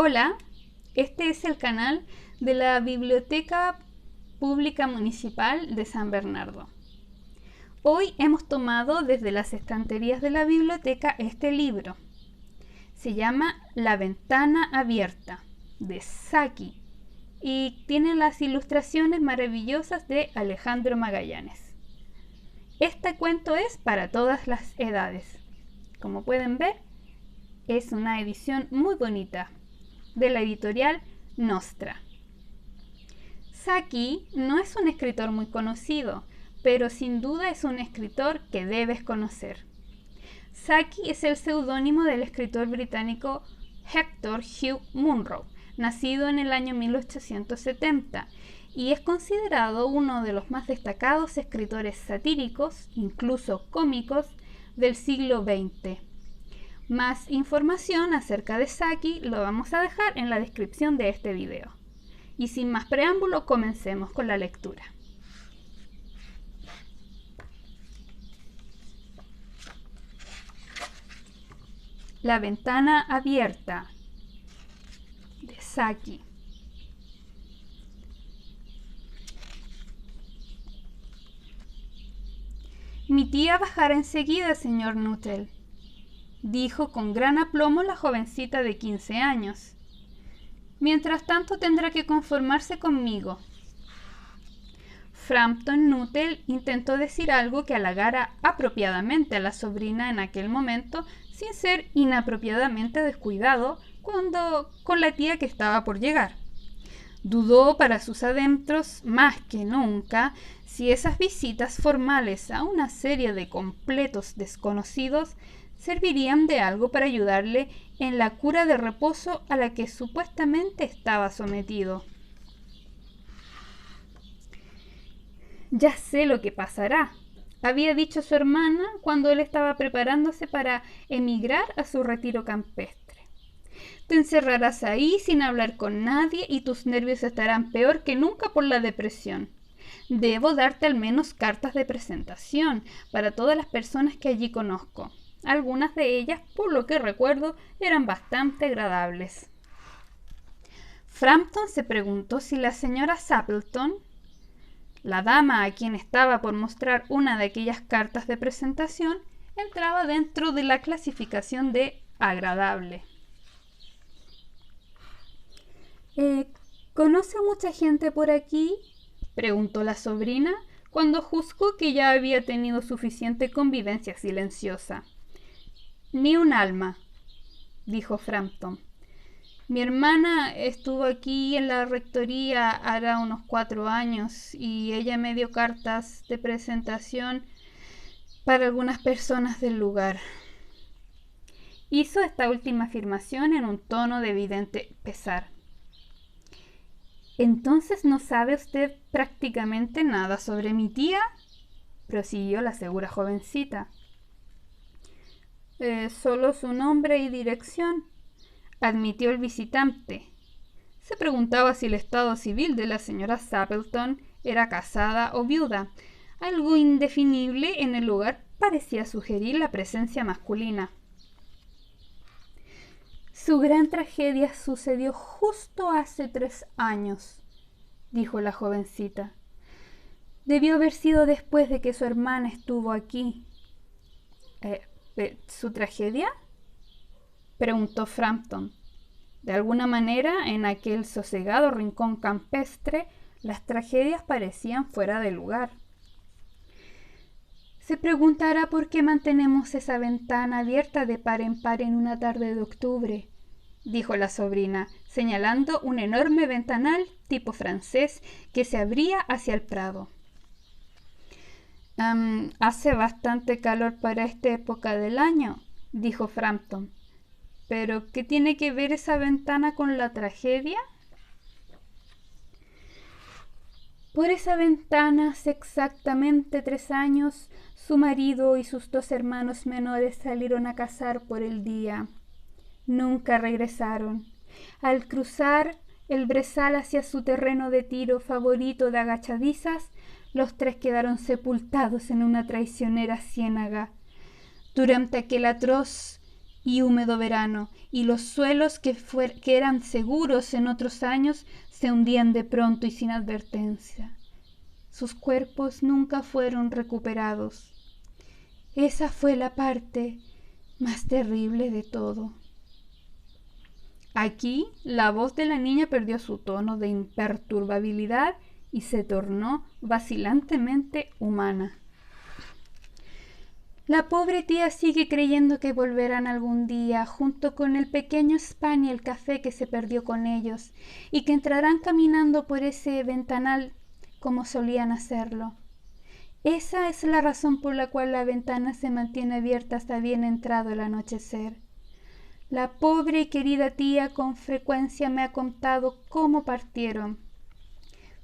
Hola, este es el canal de la Biblioteca Pública Municipal de San Bernardo. Hoy hemos tomado desde las estanterías de la biblioteca este libro. Se llama La ventana abierta, de Saki, y tiene las ilustraciones maravillosas de Alejandro Magallanes. Este cuento es para todas las edades. Como pueden ver, es una edición muy bonita, de la editorial Nostra. Saki no es un escritor muy conocido, pero sin duda es un escritor que debes conocer. Saki es el seudónimo del escritor británico Hector Hugh Munro, nacido en el año 1870, y es considerado uno de los más destacados escritores satíricos, incluso cómicos, del siglo XX. Más información acerca de Saki lo vamos a dejar en la descripción de este video. Y sin más preámbulo, comencemos con la lectura. La ventana abierta, de Saki. Mi tía bajará enseguida, señor Nuttall, dijo con gran aplomo la jovencita de 15 años. Mientras tanto tendrá que conformarse conmigo. Frampton Nuttall intentó decir algo que halagara apropiadamente a la sobrina en aquel momento, sin ser inapropiadamente descuidado con la tía que estaba por llegar. Dudó para sus adentros más que nunca si esas visitas formales a una serie de completos desconocidos servirían de algo para ayudarle en la cura de reposo a la que supuestamente estaba sometido. Ya sé lo que pasará, había dicho su hermana cuando él estaba preparándose para emigrar a su retiro campestre. Te encerrarás ahí sin hablar con nadie y tus nervios estarán peor que nunca por la depresión. Debo darte al menos cartas de presentación para todas las personas que allí conozco. Algunas de ellas, por lo que recuerdo, eran bastante agradables. Frampton se preguntó si la señora Stapleton, la dama a quien estaba por mostrar una de aquellas cartas de presentación, entraba dentro de la clasificación de agradable. ¿Conoce a mucha gente por aquí?, preguntó la sobrina, cuando juzgó que ya había tenido suficiente convivencia silenciosa. Ni un alma, dijo Frampton. Mi hermana estuvo aquí en la rectoría hará unos 4 años y ella me dio cartas de presentación para algunas personas del lugar. Hizo esta última afirmación en un tono de evidente pesar. ¿Entonces no sabe usted prácticamente nada sobre mi tía?, prosiguió la segura jovencita. Solo su nombre y dirección, admitió el visitante. Se preguntaba si el estado civil de la señora Stapleton era casada o viuda. Algo indefinible en el lugar parecía sugerir la presencia masculina. Su gran tragedia sucedió justo hace 3 años, dijo la jovencita. Debió haber sido después de que su hermana estuvo aquí. ¿Su tragedia?, preguntó Frampton. De alguna manera, en aquel sosegado rincón campestre, las tragedias parecían fuera de lugar. Se preguntará por qué mantenemos esa ventana abierta de par en par en una tarde de octubre, dijo la sobrina, señalando un enorme ventanal tipo francés que se abría hacia el prado. Hace bastante calor para esta época del año, dijo Frampton. ¿Pero qué tiene que ver esa ventana con la tragedia? Por esa ventana hace exactamente 3 años, su marido y sus 2 hermanos menores salieron a cazar por el día. Nunca regresaron. Al cruzar el brezal hacia su terreno de tiro favorito de agachadizas, los 3 quedaron sepultados en una traicionera ciénaga. Durante aquel atroz y húmedo verano, y los suelos que eran seguros en otros años se hundían de pronto y sin advertencia. Sus cuerpos nunca fueron recuperados. Esa fue la parte más terrible de todo. Aquí la voz de la niña perdió su tono de imperturbabilidad y se tornó vacilantemente humana. La pobre tía sigue creyendo que volverán algún día, junto con el pequeño Spaniel Café que se perdió con ellos, y que entrarán caminando por ese ventanal como solían hacerlo. Esa es la razón por la cual la ventana se mantiene abierta hasta bien entrado el anochecer. La pobre y querida tía con frecuencia me ha contado cómo partieron.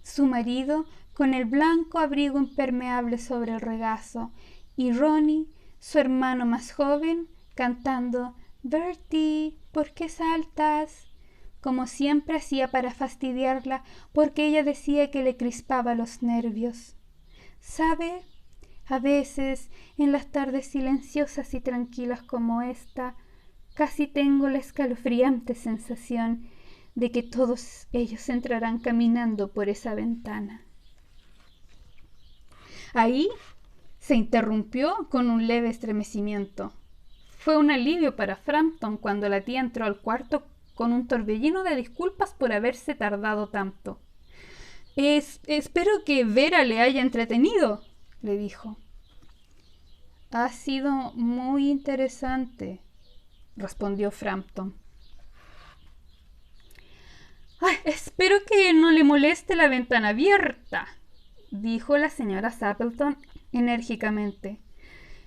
Su marido con el blanco abrigo impermeable sobre el regazo, y Ronnie, su hermano más joven, cantando «Bertie, ¿por qué saltas?», como siempre hacía para fastidiarla, porque ella decía que le crispaba los nervios. ¿Sabe? A veces, en las tardes silenciosas y tranquilas como esta, casi tengo la escalofriante sensación de que todos ellos entrarán caminando por esa ventana. Ahí se interrumpió con un leve estremecimiento. Fue un alivio para Frampton cuando la tía entró al cuarto con un torbellino de disculpas por haberse tardado tanto. Espero que Vera le haya entretenido, le dijo. Ha sido muy interesante, respondió Frampton. Espero que no le moleste la ventana abierta, dijo la señora Stapleton enérgicamente.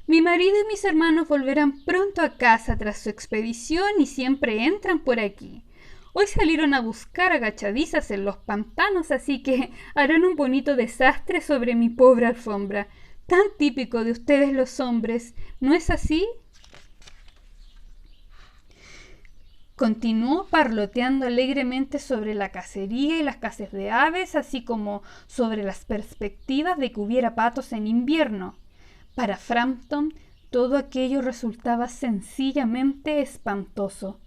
Mi marido y mis hermanos volverán pronto a casa tras su expedición y siempre entran por aquí. Hoy salieron a buscar agachadizas en los pantanos, así que harán un bonito desastre sobre mi pobre alfombra. Tan típico de ustedes los hombres, ¿no es así? Continuó parloteando alegremente sobre la cacería y las caces de aves, así como sobre las perspectivas de que hubiera patos en invierno. Para Frampton todo aquello resultaba sencillamente espantoso.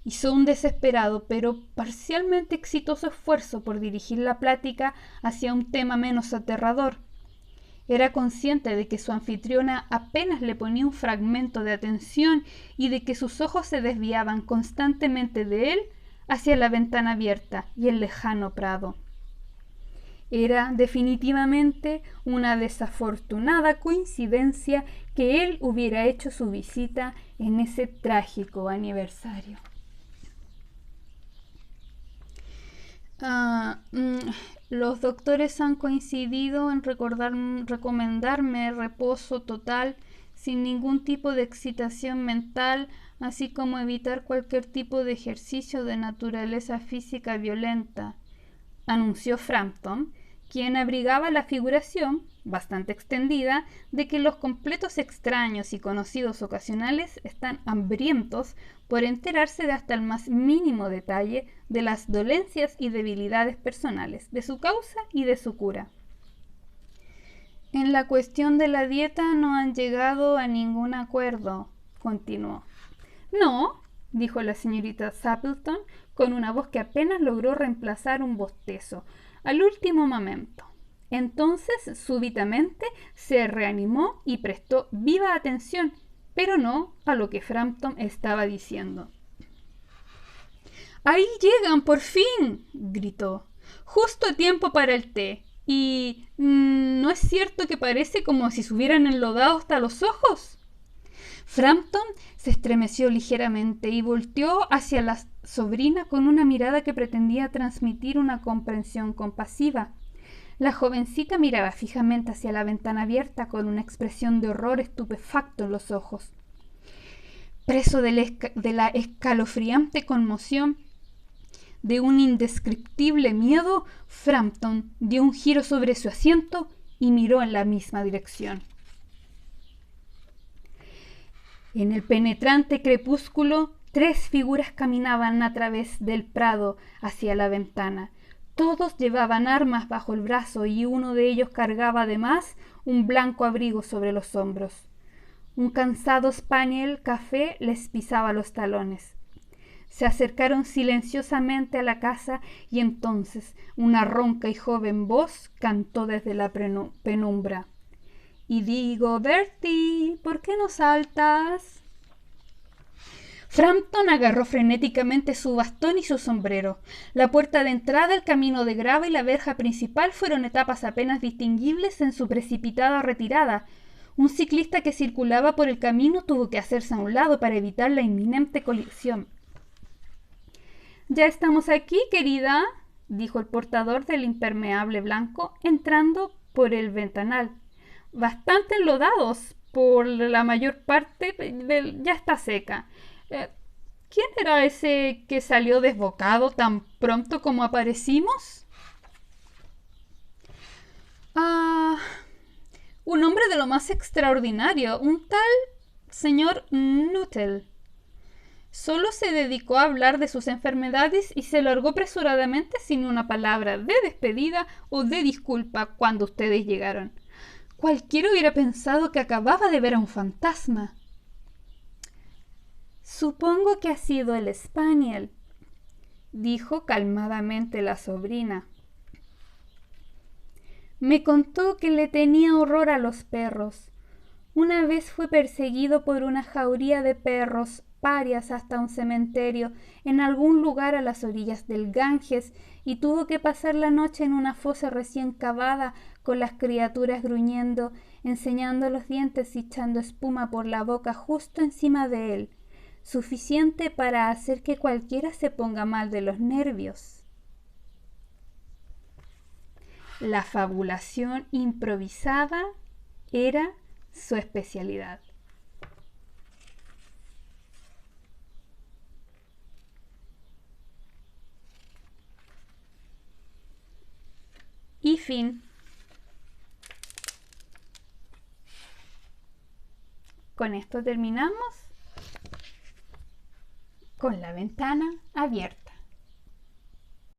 Hizo un desesperado pero parcialmente exitoso esfuerzo por dirigir la plática hacia un tema menos aterrador. Era consciente de que su anfitriona apenas le ponía un fragmento de atención y de que sus ojos se desviaban constantemente de él hacia la ventana abierta y el lejano prado. Era definitivamente una desafortunada coincidencia que él hubiera hecho su visita en ese trágico aniversario. Los doctores han coincidido en recomendarme reposo total sin ningún tipo de excitación mental, así como evitar cualquier tipo de ejercicio de naturaleza física violenta, anunció Frampton, quien abrigaba la figuración, bastante extendida, de que los completos extraños y conocidos ocasionales están hambrientos por enterarse de hasta el más mínimo detalle de las dolencias y debilidades personales, de su causa y de su cura. En la cuestión de la dieta no han llegado a ningún acuerdo, continuó. No, dijo la señorita Stapleton con una voz que apenas logró reemplazar un bostezo al último momento. Entonces, súbitamente, se reanimó y prestó viva atención, pero no a lo que Frampton estaba diciendo. ¡Ahí llegan, por fin!, gritó. ¡Justo a tiempo para el té! ¿Y no es cierto que parece como si se hubieran enlodado hasta los ojos? Frampton se estremeció ligeramente y volteó hacia la sobrina con una mirada que pretendía transmitir una comprensión compasiva. La jovencita miraba fijamente hacia la ventana abierta con una expresión de horror estupefacto en los ojos. Preso de la escalofriante conmoción, de un indescriptible miedo, Frampton dio un giro sobre su asiento y miró en la misma dirección. En el penetrante crepúsculo, 3 figuras caminaban a través del prado hacia la ventana. Todos llevaban armas bajo el brazo y uno de ellos cargaba además un blanco abrigo sobre los hombros. Un cansado spaniel café les pisaba los talones. Se acercaron silenciosamente a la casa y entonces una ronca y joven voz cantó desde la penumbra. Y digo, Bertie, ¿por qué no saltas? Frampton agarró frenéticamente su bastón y su sombrero. La puerta de entrada, el camino de grava y la verja principal fueron etapas apenas distinguibles en su precipitada retirada. Un ciclista que circulaba por el camino tuvo que hacerse a un lado para evitar la inminente colisión. «Ya estamos aquí, querida», dijo el portador del impermeable blanco, entrando por el ventanal. «Bastante enlodados, por la mayor parte ya está seca. ¿Quién era ese que salió desbocado tan pronto como aparecimos?» «Ah, un hombre de lo más extraordinario, un tal señor Nuttall. Solo se dedicó a hablar de sus enfermedades y se largó apresuradamente sin una palabra de despedida o de disculpa cuando ustedes llegaron. Cualquiera hubiera pensado que acababa de ver a un fantasma». «Supongo que ha sido el Spaniel», dijo calmadamente la sobrina. «Me contó que le tenía horror a los perros. Una vez fue perseguido por una jauría de perros parias hasta un cementerio en algún lugar a las orillas del Ganges y tuvo que pasar la noche en una fosa recién cavada con las criaturas gruñendo, enseñando los dientes y echando espuma por la boca justo encima de él, suficiente para hacer que cualquiera se ponga mal de los nervios». La fabulación improvisada era su especialidad. Y fin. Con esto terminamos con la ventana abierta.